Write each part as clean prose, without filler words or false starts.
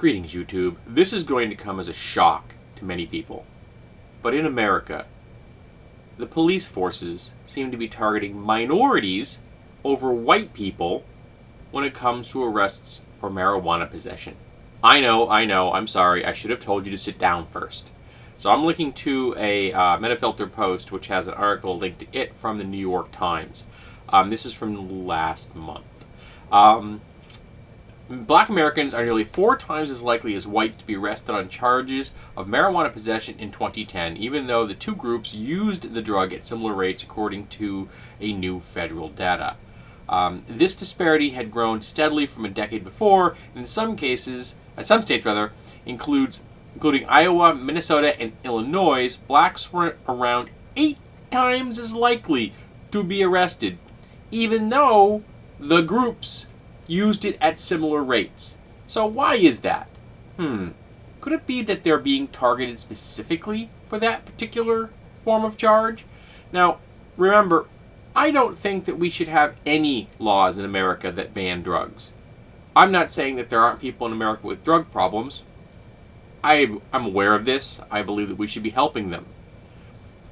Greetings, YouTube. This is going to come as a shock to many people. But in America, the police forces seem to be targeting minorities over white people when it comes to arrests for marijuana possession. I know, I'm sorry, I should have told you to sit down first. So I'm linking to a Metafilter post which has an article linked to it from the New York Times. This is from last month. Black Americans are nearly 4 times as likely as whites to be arrested on charges of marijuana possession in 2010, even though the two groups used the drug at similar rates according to a new federal data. This disparity had grown steadily from a decade before, and in some states, including Iowa, Minnesota, and Illinois, blacks were around 8 times as likely to be arrested, even though the groups used it at similar rates. So why is that? Could it be that they're being targeted specifically for that particular form of charge? Now, remember, I don't think that we should have any laws in America that ban drugs. I'm not saying that there aren't people in America with drug problems. I'm aware of this. I believe that we should be helping them.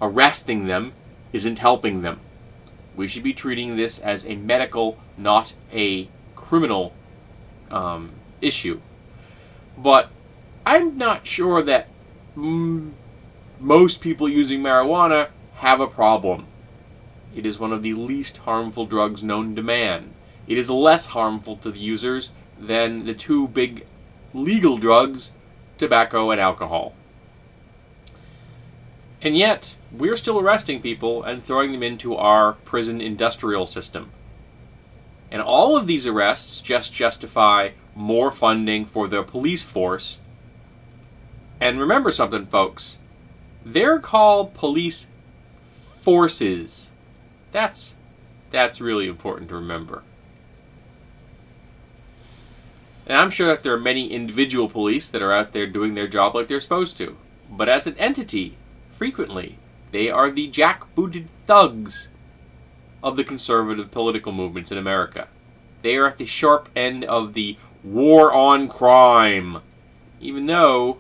Arresting them isn't helping them. We should be treating this as a medical, not a criminal issue. But I'm not sure that most people using marijuana have a problem. It is one of the least harmful drugs known to man. It is less harmful to the users than the two big legal drugs, tobacco and alcohol. And yet, we're still arresting people and throwing them into our prison industrial system. And all of these arrests just justify more funding for the police force. And remember something, folks. They're called police forces. That's really important to remember. And I'm sure that there are many individual police that are out there doing their job like they're supposed to. But as an entity, frequently, they are the jackbooted thugs of the conservative political movements in America. They are at the sharp end of the war on crime, even though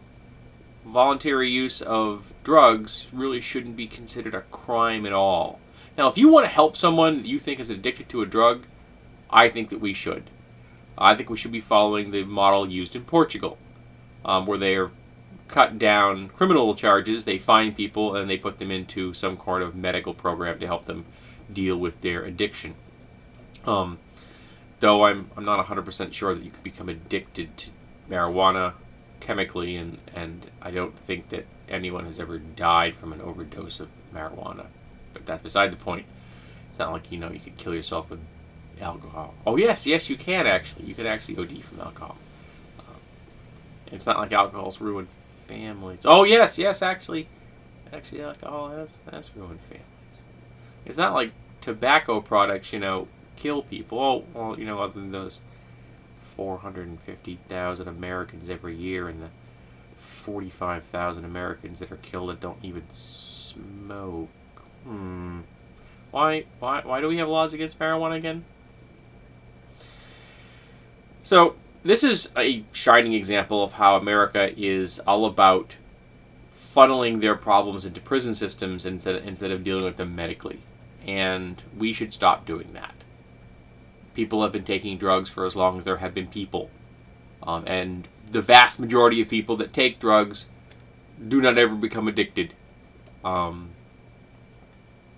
voluntary use of drugs really shouldn't be considered a crime at all. Now, if you want to help someone that you think is addicted to a drug, I think that we should. I think we should be following the model used in Portugal, where they are cut down criminal charges, they fine people, and they put them into some kind of medical program to help them deal with their addiction. Though I'm not 100% sure that you can become addicted to marijuana chemically, and I don't think that anyone has ever died from an overdose of marijuana. But that's beside the point. It's not like, you could kill yourself with alcohol. Oh, yes, you can actually. You can actually OD from alcohol. It's not like alcohol's ruined families. Oh, yes, actually. Actually, alcohol has ruined families. It's not like tobacco products, kill people. Oh, well, other than those 450,000 Americans every year and the 45,000 Americans that are killed that don't even smoke. Why do we have laws against marijuana again? So, this is a shining example of how America is all about funneling their problems into prison systems instead of dealing with them medically. And we should stop doing that. People have been taking drugs for as long as there have been people. And the vast majority of people that take drugs do not ever become addicted.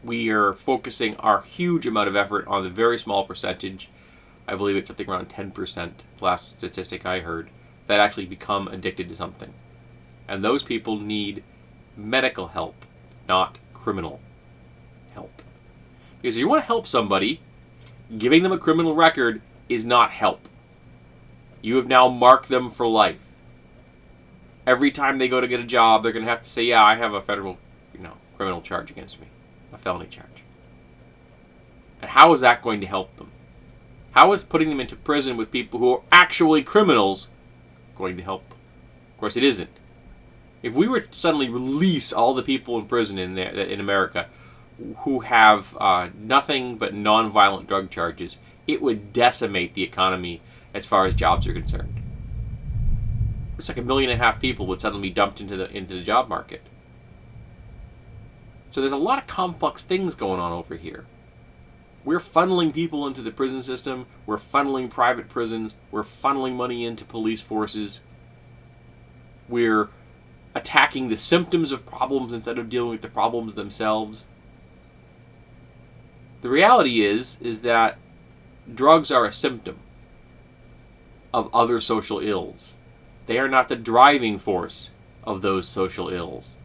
We are focusing our huge amount of effort on the very small percentage, I believe it's something around 10%, last statistic I heard, that actually become addicted to something. And those people need medical help, not criminal help. Because if you want to help somebody, giving them a criminal record is not help. You have now marked them for life. Every time they go to get a job, they're going to have to say, yeah, I have a federal, criminal charge against me. A felony charge. And how is that going to help them? How is putting them into prison with people who are actually criminals going to help them? Of course, it isn't. If we were to suddenly release all the people in prison in America who have nothing but non-violent drug charges, it would decimate the economy as far as jobs are concerned. it's like 1.5 million people would suddenly be dumped into the job market. So there's a lot of complex things going on over here. We're funneling people into the prison system. We're funneling private prisons. We're funneling money into police forces. We're attacking the symptoms of problems instead of dealing with the problems themselves. The reality is that drugs are a symptom of other social ills. They are not the driving force of those social ills.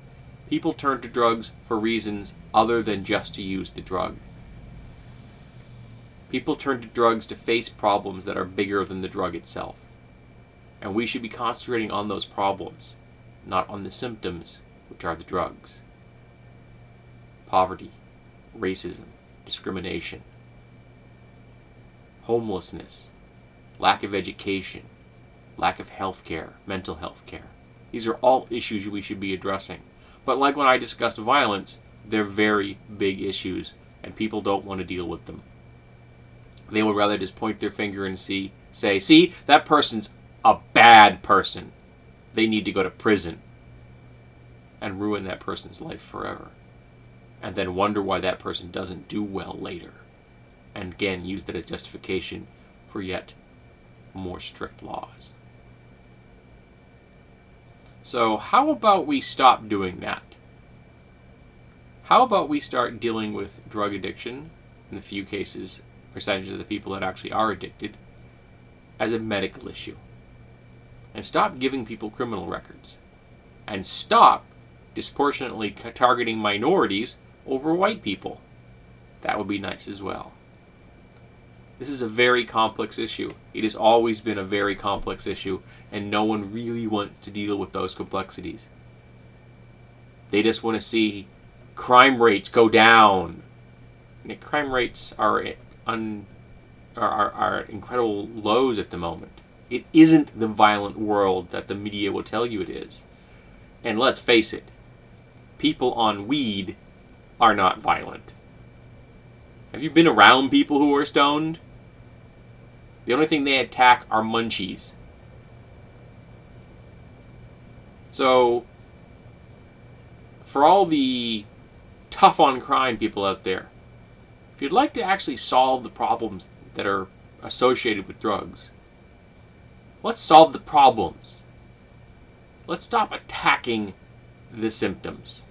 People turn to drugs for reasons other than just to use the drug. People turn to drugs to face problems that are bigger than the drug itself. And we should be concentrating on those problems, not on the symptoms, which are the drugs. Poverty, racism, discrimination, homelessness, lack of education, lack of health care, mental health care. These are all issues we should be addressing. But like when I discussed violence, they're very big issues, and people don't want to deal with them. They would rather just point their finger and say, see, that person's a bad person. They need to go to prison. And ruin that person's life forever. And then wonder why that person doesn't do well later. And again, use that as justification for yet more strict laws. So how about we stop doing that? How about we start dealing with drug addiction, in a few cases, percentage of the people that actually are addicted, as a medical issue. And stop giving people criminal records. And stop disproportionately targeting minorities over white people. That would be nice as well. This is a very complex issue. It has always been a very complex issue, and no one really wants to deal with those complexities. They just want to see crime rates go down. And crime rates are incredible lows at the moment. It isn't the violent world that the media will tell you it is. And let's face it, people on weed are not violent. Have you been around people who are stoned? The only thing they attack are munchies. So, for all the tough on crime people out there, if you'd like to actually solve the problems that are associated with drugs, let's solve the problems. Let's stop attacking the symptoms.